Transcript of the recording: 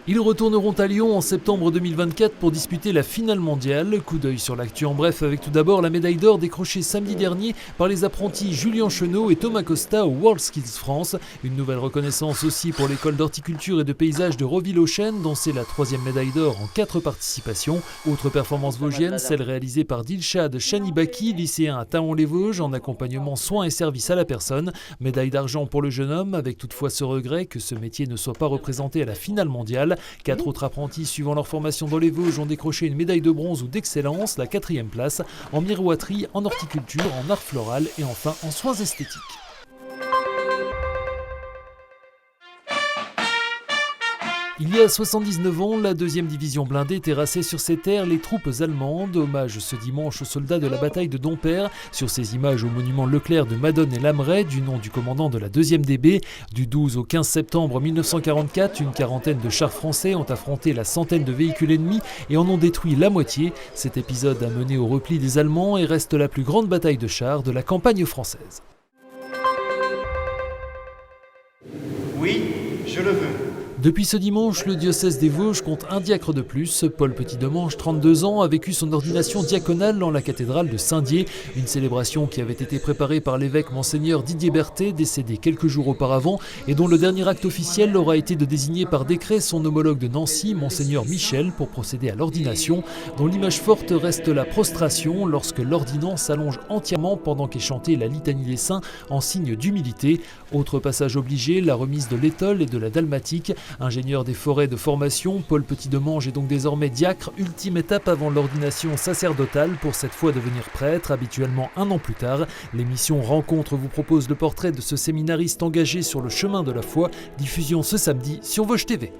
Ils retourneront à Lyon en septembre 2024 pour disputer la finale mondiale. Coup d'œil sur l'actu en bref avec tout d'abord la médaille d'or décrochée samedi dernier par les apprentis Julien Chenot et Thomas Costa au WorldSkills France. Une nouvelle reconnaissance aussi pour l'école d'horticulture et de paysage de Roville-aux-Chênes dont c'est la 3e médaille d'or en 4 participations. Autre performance vosgienne, celle réalisée par Dilshad Chanibaki, lycéen à Taon-les-Vosges en accompagnement soins et services à la personne. Médaille d'argent pour le jeune homme avec toutefois ce regret que ce métier ne soit pas représenté à la finale mondiale. 4 autres apprentis suivant leur formation dans les Vosges ont décroché une médaille de bronze ou d'excellence, la 4e place, en miroiterie, en horticulture, en art floral et enfin en soins esthétiques. Il y a 79 ans, la 2e division blindée terrassait sur ses terres les troupes allemandes. Hommage ce dimanche aux soldats de la bataille de Dompierre. Sur ces images au monument Leclerc de Madone et Lameray, du nom du commandant de la 2e DB. Du 12 au 15 septembre 1944, une quarantaine de chars français ont affronté la centaine de véhicules ennemis et en ont détruit la moitié. Cet épisode a mené au repli des Allemands et reste la plus grande bataille de chars de la campagne française. Oui, je le veux. Depuis ce dimanche, le diocèse des Vosges compte un diacre de plus. Paul Petit-Demange, 32 ans, a vécu son ordination diaconale dans la cathédrale de Saint-Dié. Une célébration qui avait été préparée par l'évêque Monseigneur Didier Berthet, décédé quelques jours auparavant, et dont le dernier acte officiel aura été de désigner par décret son homologue de Nancy, Monseigneur Michel, pour procéder à l'ordination, dont l'image forte reste la prostration lorsque l'ordinant s'allonge entièrement pendant qu'est chantée la litanie des saints en signe d'humilité. Autre passage obligé, la remise de l'étole et de la dalmatique. Ingénieur des forêts de formation, Paul Petit-Demange est donc désormais diacre, ultime étape avant l'ordination sacerdotale pour cette fois devenir prêtre, habituellement un an plus tard. L'émission Rencontre vous propose le portrait de ce séminariste engagé sur le chemin de la foi, diffusion ce samedi sur Vosges TV.